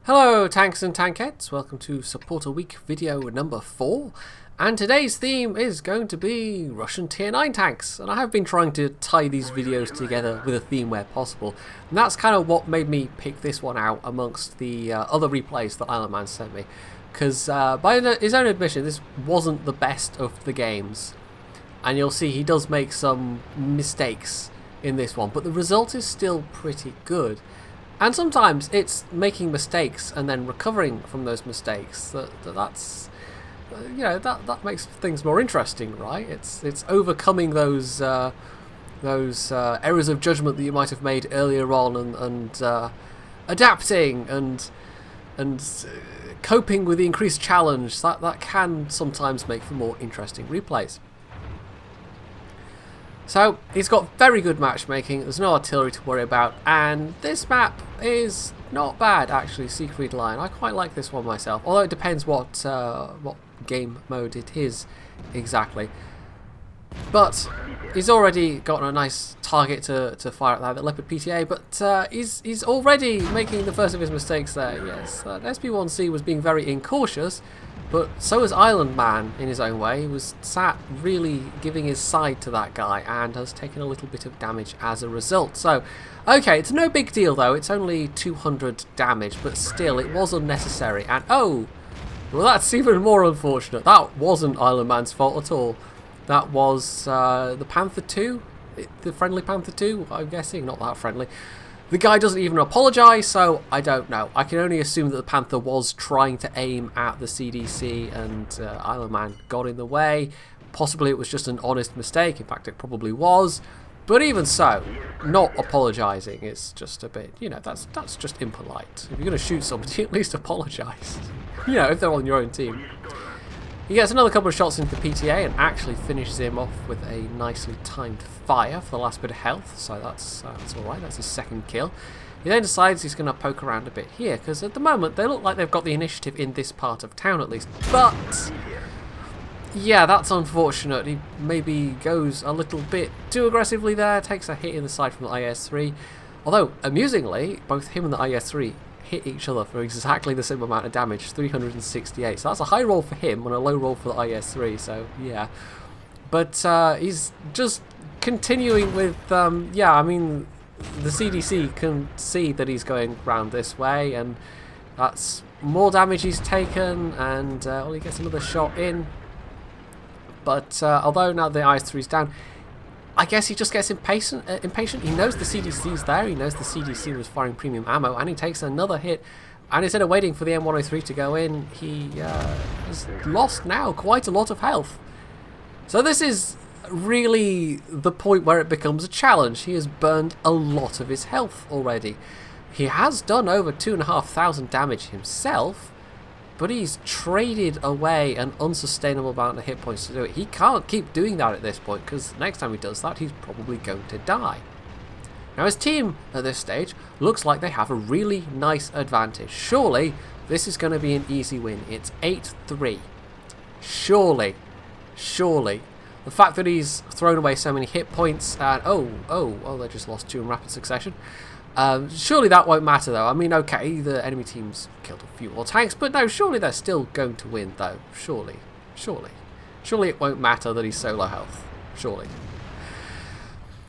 Hello tanks and tankettes, welcome to Supporter Week video number 4, and today's theme is going to be Russian tier 9 tanks, and I have been trying to tie these videos together with a theme where possible, and that's kind of what made me pick this one out amongst the other replays that Iron Man sent me, because by his own admission this wasn't the best of the games, and you'll see he does make some mistakes in this one, but the result is still pretty good. And sometimes it's making mistakes and then recovering from those mistakes that's you know, that makes things more interesting, right? It's overcoming those errors of judgment that you might have made earlier on and adapting and coping with the increased challenge. That can sometimes make for more interesting replays. So, he's got very good matchmaking, there's no artillery to worry about, and this map is not bad actually, Siegfried Line. I quite like this one myself, although it depends what game mode it is exactly. But he's already got a nice target to fire at there, the Leopard PTA, but he's already making the first of his mistakes there, yes. SB1C was being very incautious, but so was Island Man in his own way. He was sat really giving his side to that guy and has taken a little bit of damage as a result. So, okay, it's no big deal though, it's only 200 damage, but still, it was unnecessary. And oh, well that's even more unfortunate. That wasn't Island Man's fault at all. That was the Panther 2, the friendly Panther 2, I'm guessing, not that friendly. The guy doesn't even apologise, so I don't know. I can only assume that the Panther was trying to aim at the CDC and Island Man got in the way. Possibly it was just an honest mistake, in fact it probably was. But even so, not apologising is just a bit, you know, that's just impolite. If you're going to shoot somebody, at least apologise. You know, if they're on your own team. He gets another couple of shots into the PTA and actually finishes him off with a nicely timed fire for the last bit of health, so that's alright, that's his second kill. He then decides he's going to poke around a bit here, because at the moment they look like they've got the initiative in this part of town at least, but yeah, that's unfortunate. He maybe goes a little bit too aggressively there, takes a hit in the side from the IS-3, although amusingly, both him and the IS-3 hit each other for exactly the same amount of damage, 368. So that's a high roll for him and a low roll for the IS-3, so yeah. But he's just continuing with, yeah, I mean, the CDC can see that he's going round this way, and that's more damage he's taken, and well, he gets another shot in. But although now the IS-3's down, I guess he just gets impatient. He knows the CDC's there, he knows the CDC was firing premium ammo, and he takes another hit. And instead of waiting for the M103 to go in, he has lost now quite a lot of health. So this is really the point where it becomes a challenge. He has burned a lot of his health already. He has done over 2,500 damage himself, but he's traded away an unsustainable amount of hit points to do it. He can't keep doing that at this point, because next time he does that, he's probably going to die. Now his team at this stage looks like they have a really nice advantage. Surely this is going to be an easy win. It's 8-3. Surely. The fact that he's thrown away so many hit points and oh, they just lost 2 in rapid succession. Surely that won't matter though. I mean, okay, the enemy team's killed a few more tanks, but no, surely they're still going to win though. Surely it won't matter that he's so low health. Surely.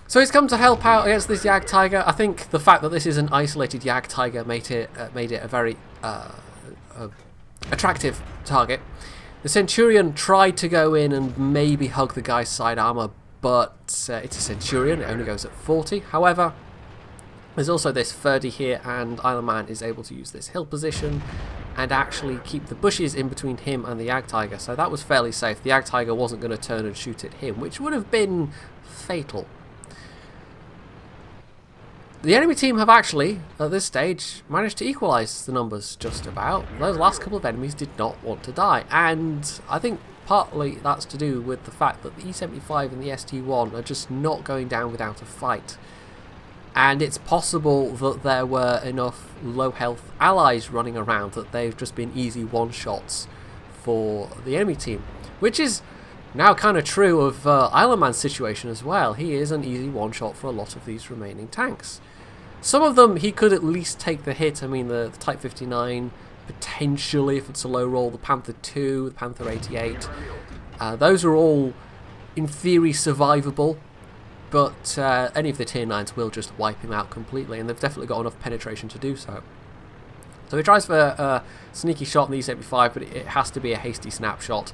So he's come to help out against this Yag Tiger. I think the fact that this is an isolated Yag Tiger made it a very attractive target. The Centurion tried to go in and maybe hug the guy's side armor, but it's a Centurion, it only goes at 40. However, there's also this Ferdy here, and Island Man is able to use this hill position and actually keep the bushes in between him and the Yag Tiger, so that was fairly safe. The Yag Tiger wasn't going to turn and shoot at him, which would have been fatal. The enemy team have actually, at this stage, managed to equalise the numbers just about. Those last couple of enemies did not want to die, and I think partly that's to do with the fact that the E75 and the ST1 are just not going down without a fight. And it's possible that there were enough low health allies running around that they've just been easy one-shots for the enemy team, which is now kind of true of Island Man's situation as well. He is an easy one-shot for a lot of these remaining tanks. Some of them he could at least take the hit. I mean, the Type 59, potentially if it's a low roll, the Panther 2, the Panther 88. Those are all, in theory, survivable. But any of the tier 9s will just wipe him out completely, and they've definitely got enough penetration to do so. So he tries for a sneaky shot on the E75, but it has to be a hasty snapshot.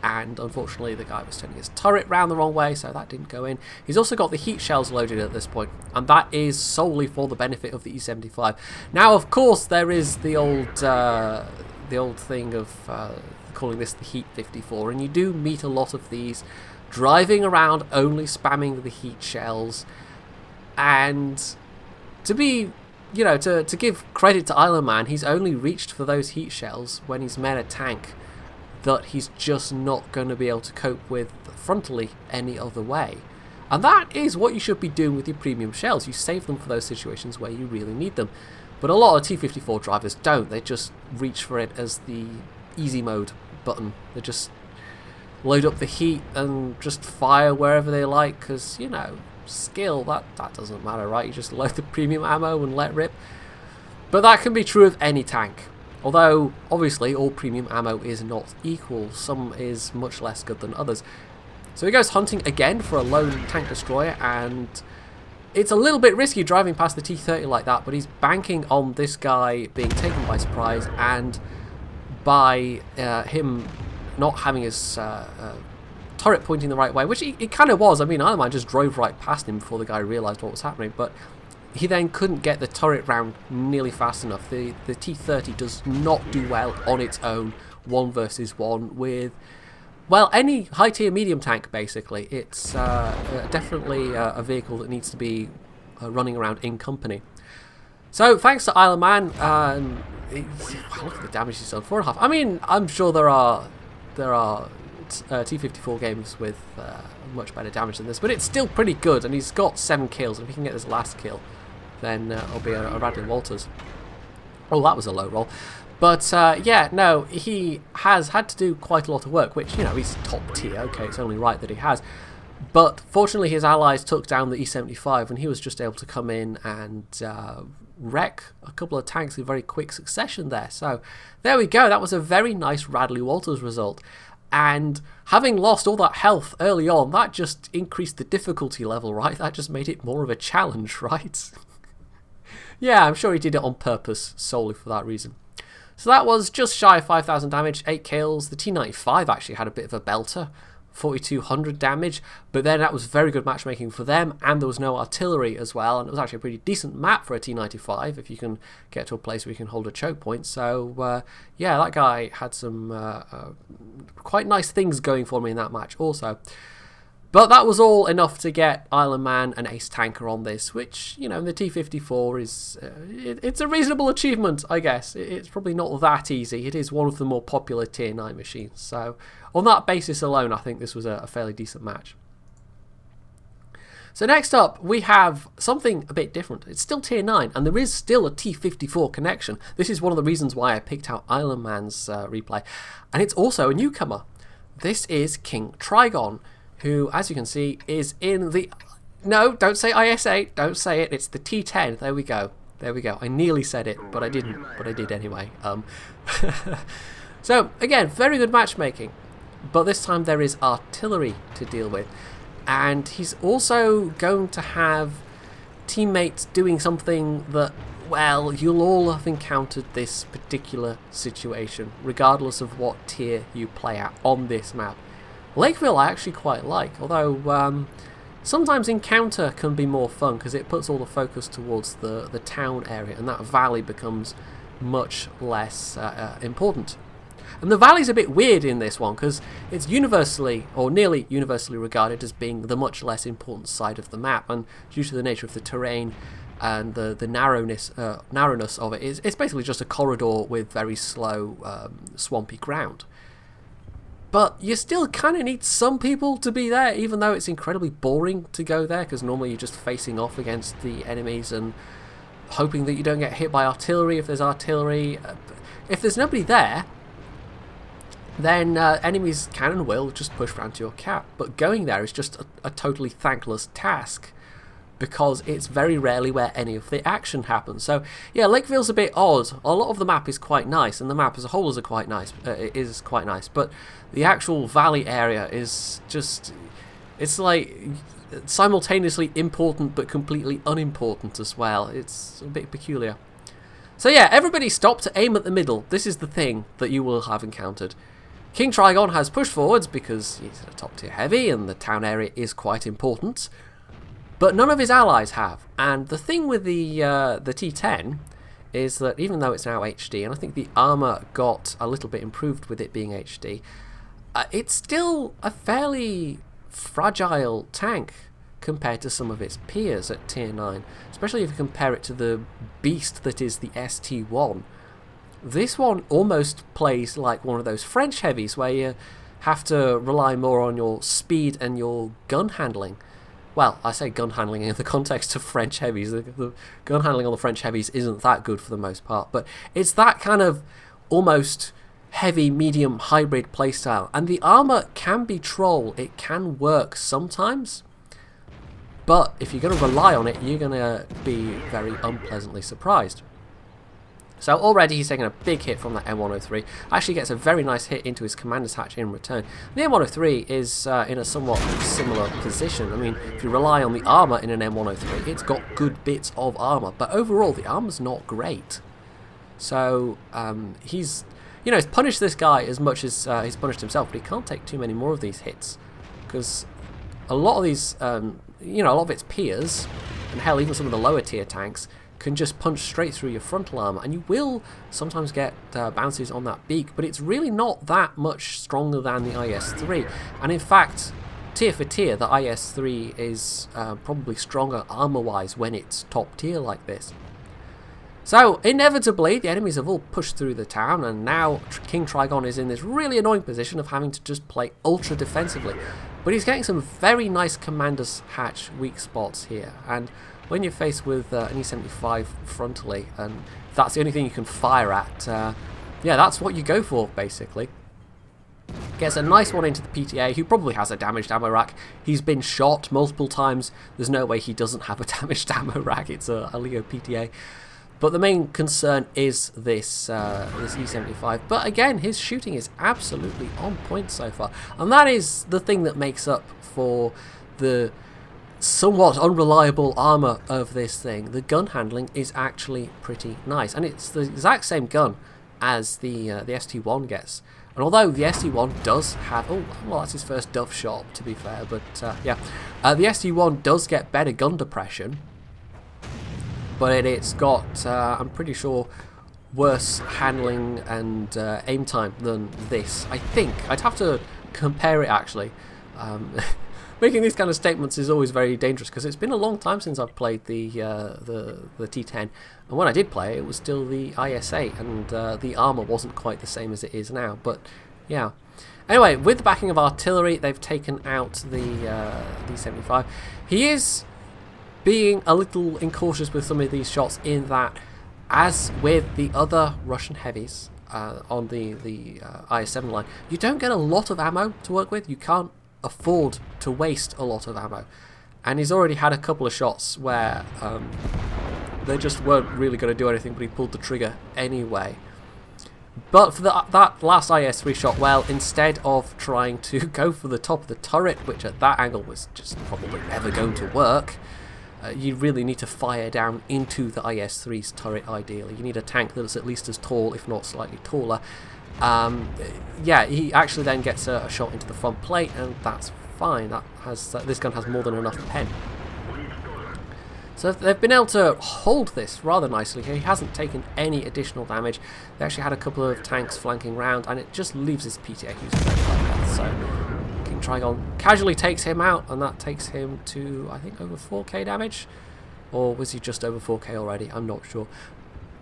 And unfortunately the guy was turning his turret round the wrong way, so that didn't go in. He's also got the heat shells loaded at this point, and that is solely for the benefit of the E75. Now, of course, there is the old thing of calling this the Heat 54, and you do meet a lot of these driving around only spamming the heat shells. And to be, you know, to give credit to Island Man, he's only reached for those heat shells when he's met a tank that he's just not going to be able to cope with frontally any other way. And that is what you should be doing with your premium shells. You save them for those situations where you really need them. But a lot of T54 drivers don't. They just reach for it as the easy mode button. They just load up the heat and just fire wherever they like, because, you know, skill, that doesn't matter, right? You just load the premium ammo and let rip. But that can be true of any tank. Although, obviously, all premium ammo is not equal. Some is much less good than others. So he goes hunting again for a lone tank destroyer, and it's a little bit risky driving past the T30 like that, but he's banking on this guy being taken by surprise, and by him not having his turret pointing the right way, which it kind of was. I mean, Iron Man just drove right past him before the guy realised what was happening, but he then couldn't get the turret round nearly fast enough. The T30 does not do well on its own, 1 versus 1, with, well, any high-tier medium tank, basically. It's definitely a vehicle that needs to be running around in company. So, thanks to Isle of Man, look at the damage he's done, 4.5. I mean, I'm sure there are T54 games with much better damage than this, but it's still pretty good, and he's got 7 kills. If he can get his last kill, then it'll be a Radley Walters. Oh, that was a low roll. But, yeah, no, he has had to do quite a lot of work, which, you know, he's top tier. Okay, it's only right that he has. But, fortunately, his allies took down the E75, and he was just able to come in and wreck a couple of tanks in very quick succession there. So, there we go. That was a very nice Radley Walters result. And having lost all that health early on, that just increased the difficulty level, right? That just made it more of a challenge, right? Yeah, I'm sure he did it on purpose, solely for that reason. So that was just shy of 5,000 damage, 8 kills. The T95 actually had a bit of a belter, 4,200 damage, but then that was very good matchmaking for them, and there was no artillery as well, and it was actually a pretty decent map for a T95 if you can get to a place where you can hold a choke point. So yeah, that guy had some quite nice things going for me in that match also. But that was all enough to get Island Man an ace tanker on this, which, you know, in the T54 is it's a reasonable achievement, I guess. It's probably not that easy. It is one of the more popular tier 9 machines. So on that basis alone, I think this was a fairly decent match. So next up, we have something a bit different. It's still tier 9, and there is still a T54 connection. This is one of the reasons why I picked out Island Man's replay. And it's also a newcomer. This is King Trigon, who, as you can see, is in the... No, don't say IS-8, don't say it, it's the T10, there we go. There we go, I nearly said it, but I didn't, but I did anyway. So, again, very good matchmaking, but this time there is artillery to deal with, and he's also going to have teammates doing something that, well, you'll all have encountered this particular situation, regardless of what tier you play at on this map. Lakeville I actually quite like, although sometimes Encounter can be more fun because it puts all the focus towards the town area, and that valley becomes much less important. And the valley's a bit weird in this one because it's universally, or nearly universally, regarded as being the much less important side of the map, and due to the nature of the terrain and the narrowness of it, it's basically just a corridor with very slow swampy ground. But you still kind of need some people to be there, even though it's incredibly boring to go there, because normally you're just facing off against the enemies and hoping that you don't get hit by artillery if there's artillery. If there's nobody there, then enemies can and will just push round to your cap. But going there is just a totally thankless task, because it's very rarely where any of the action happens. So yeah, Lakeville's a bit odd. A lot of the map is quite nice, and the map as a whole is quite nice. But the actual valley area is just, it's like simultaneously important but completely unimportant as well. It's a bit peculiar. So yeah, everybody stop to aim at the middle. This is the thing that you will have encountered. King Trigon has pushed forwards because he's a top tier heavy and the town area is quite important. But none of his allies have. And the thing with the T10 is that even though it's now HD, and I think the armor got a little bit improved with it being HD, it's still a fairly fragile tank compared to some of its peers at tier 9, especially if you compare it to the beast that is the ST1. This one almost plays like one of those French heavies where you have to rely more on your speed and your gun handling. Well, I say gun handling in the context of French heavies. The gun handling on the French heavies isn't that good for the most part, but it's that kind of almost heavy, medium, hybrid playstyle. And the armor can be troll. It can work sometimes, but if you're going to rely on it, you're going to be very unpleasantly surprised. So already he's taken a big hit from that M103. Actually gets a very nice hit into his commander's hatch in return. The M103 is in a somewhat similar position. I mean, if you rely on the armor in an M103, it's got good bits of armor, but overall the armor's not great. So he's punished this guy as much as he's punished himself, but he can't take too many more of these hits because a lot of these, a lot of its peers, and hell, even some of the lower tier tanks, can just punch straight through your frontal armor, and you will sometimes get bounces on that beak, but it's really not that much stronger than the IS-3. And in fact, tier for tier, the IS-3 is probably stronger armor-wise when it's top tier like this. So inevitably, the enemies have all pushed through the town, and now King Trigon is in this really annoying position of having to just play ultra defensively. But he's getting some very nice commander's hatch weak spots here, and when you're faced with an E75 frontally, and that's the only thing you can fire at, yeah, that's what you go for, basically. Gets a nice one into the PTA, who probably has a damaged ammo rack. He's been shot multiple times. There's no way he doesn't have a damaged ammo rack. It's a Leo PTA. But the main concern is this E75. But again, his shooting is absolutely on point so far. And that is the thing that makes up for the somewhat unreliable armor of this thing. The gun handling is actually pretty nice, and it's the exact same gun as the ST1 gets. And although the ST1 does have, oh well, that's his first Duff shot to be fair, but yeah, the ST1 does get better gun depression, but it's got I'm pretty sure worse handling and aim time than this. I think I'd have to compare it actually. Making these kind of statements is always very dangerous because it's been a long time since I've played the T10, and when I did play it was still the IS-8, and the armor wasn't quite the same as it is now. But yeah, anyway, with the backing of artillery, they've taken out the D75. He is being a little incautious with some of these shots in that, as with the other Russian heavies on the IS-7 line, you don't get a lot of ammo to work with. You can't afford to waste a lot of ammo, and he's already had a couple of shots where they just weren't really going to do anything, but he pulled the trigger anyway. But for that last IS-3 shot, well, instead of trying to go for the top of the turret, which at that angle was just probably never going to work, you really need to fire down into the IS-3's turret ideally. You need a tank that's at least as tall, if not slightly taller. Yeah, he actually then gets a shot into the front plate, and that's fine. That has this gun has more than enough pen. So they've been able to hold this rather nicely here. He hasn't taken any additional damage. They actually had a couple of tanks flanking round, and it just leaves his PTA who's very bad. So King Trigon casually takes him out, and that takes him to, I think, over 4k damage, or was he just over 4k already? I'm not sure.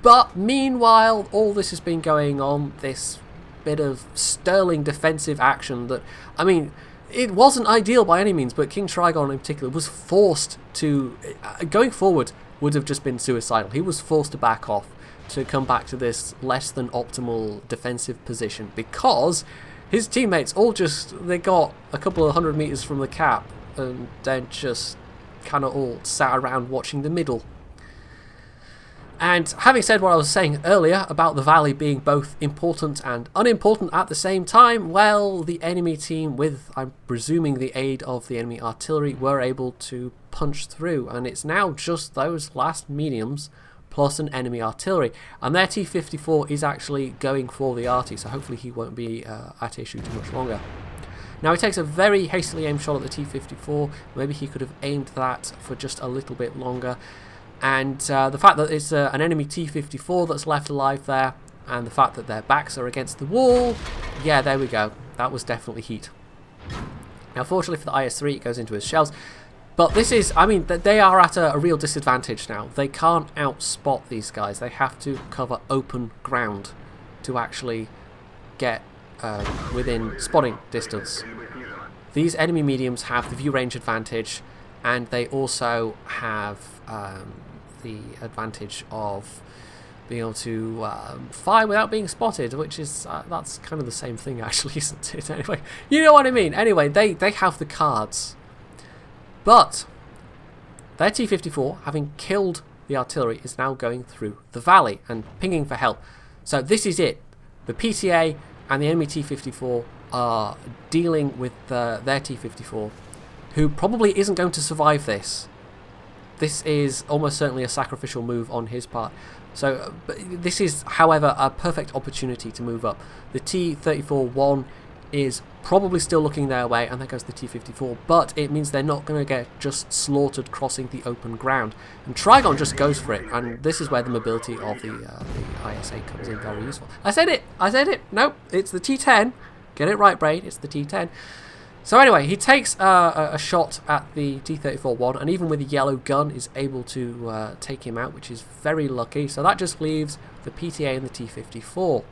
But meanwhile, all this has been going on, this bit of sterling defensive action that, I mean, it wasn't ideal by any means, but King Trigon in particular was forced to, going forward would have just been suicidal. He was forced to back off to come back to this less than optimal defensive position because his teammates all just, they got a couple of 100 meters from the cap and then just kind of all sat around watching the middle. And having said what I was saying earlier about the valley being both important and unimportant at the same time, well, the enemy team, with, I'm presuming, the aid of the enemy artillery, were able to punch through. And it's now just those last mediums plus an enemy artillery. And their T-54 is actually going for the arty, so hopefully he won't be at issue too much longer. Now he takes a very hastily aimed shot at the T-54. Maybe he could have aimed that for just a little bit longer. And the fact that it's an enemy T-54 that's left alive there, and the fact that their backs are against the wall, yeah, there we go. That was definitely heat. Now, fortunately for the IS-3, it goes into his shells. But this is, I mean, they are at a real disadvantage now. They can't outspot these guys. They have to cover open ground to actually get within spotting distance. These enemy mediums have the view range advantage, and they also have the advantage of being able to fire without being spotted, which is that's kind of the same thing actually, isn't it? Anyway, you know what I mean. Anyway, they have the cards, but their T-54, having killed the artillery, is now going through the valley and pinging for help. So this is it. The PTA and the enemy T-54 are dealing with their T-54, who probably isn't going to survive this. This is almost certainly a sacrificial move on his part. So this is, however, a perfect opportunity to move up. The T-34-1 is probably still looking their way, and there goes the T-54, but it means they're not going to get just slaughtered crossing the open ground. And Trigon just goes for it, and this is where the mobility of the ISA comes in very useful. I said it! Nope, it's the T10. Get it right, Brain, it's the T10. So anyway, he takes a shot at the T-34-1, and even with a yellow gun is able to take him out, which is very lucky. So that just leaves the PTA and the T-54.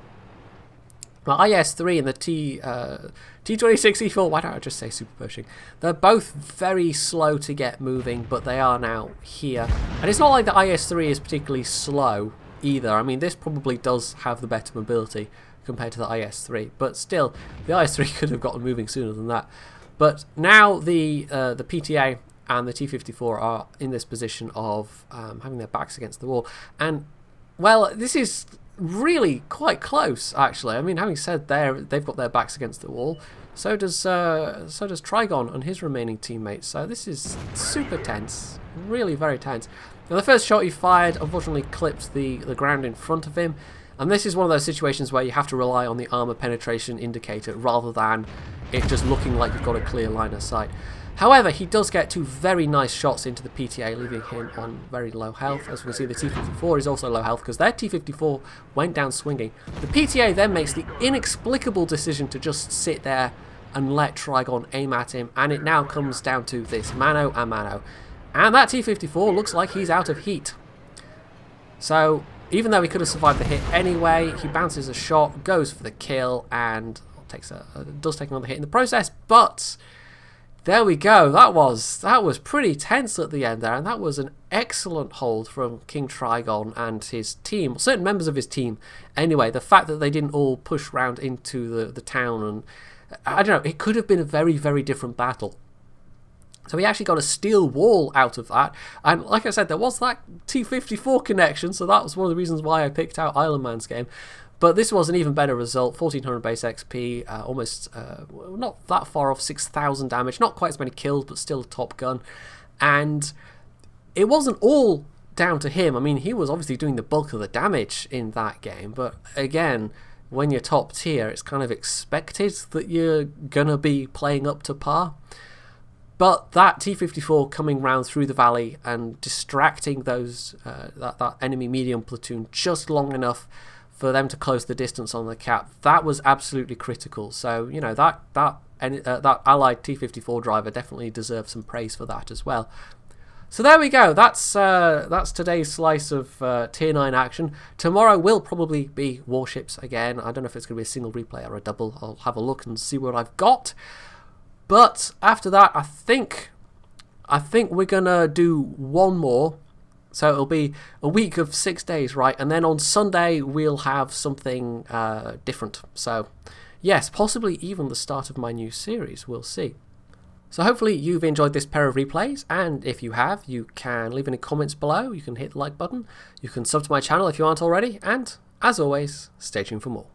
The IS-3 and the T-26E4, why don't I just say Super Pershing? They're both very slow to get moving, but they are now here. And it's not like the IS-3 is particularly slow either. I mean, this probably does have the better mobility compared to the IS-3, but still, the IS-3 could have gotten moving sooner than that. But now the PTA and the T-54 are in this position of having their backs against the wall, and well, this is really quite close, actually. I mean, having said they've got their backs against the wall, so does Trigon and his remaining teammates. So this is super tense, really very tense. Now, the first shot he fired unfortunately clipped the ground in front of him. And this is one of those situations where you have to rely on the armor penetration indicator rather than it just looking like you've got a clear line of sight. However, he does get two very nice shots into the PTA, leaving him on very low health. As we can see, the T-54 is also low health because their T-54 went down swinging. The PTA then makes the inexplicable decision to just sit there and let Trigon aim at him, and it now comes down to this mano a mano. And that T-54 looks like he's out of heat. So even though he could have survived the hit anyway, he bounces a shot, goes for the kill, and does take another hit in the process. But there we go. That was pretty tense at the end there, and that was an excellent hold from King Trigon and his team, certain members of his team. Anyway, the fact that they didn't all push round into the town, and I don't know, it could have been a very, very different battle. So he actually got a steel wall out of that, and like I said, there was that T-54 connection, so that was one of the reasons why I picked out Island Man's game. But this was an even better result, 1400 base XP, almost not that far off 6,000 damage, not quite as many kills, but still a top gun. And it wasn't all down to him. I mean, he was obviously doing the bulk of the damage in that game, but again, when you're top tier, it's kind of expected that you're gonna be playing up to par. But that T-54 coming round through the valley and distracting those that enemy medium platoon just long enough for them to close the distance on the cap, that was absolutely critical. So, you know, that allied T-54 driver definitely deserves some praise for that as well. So there we go. That's today's slice of Tier 9 action. Tomorrow will probably be warships again. I don't know if it's going to be a single replay or a double. I'll have a look and see what I've got. But after that, I think we're gonna do one more. So it'll be a week of 6 days, right? And then on Sunday we'll have something different. So yes, possibly even the start of my new series. We'll see. So hopefully you've enjoyed this pair of replays, and if you have, you can leave any comments below, you can hit the like button, you can sub to my channel if you aren't already, and as always, stay tuned for more.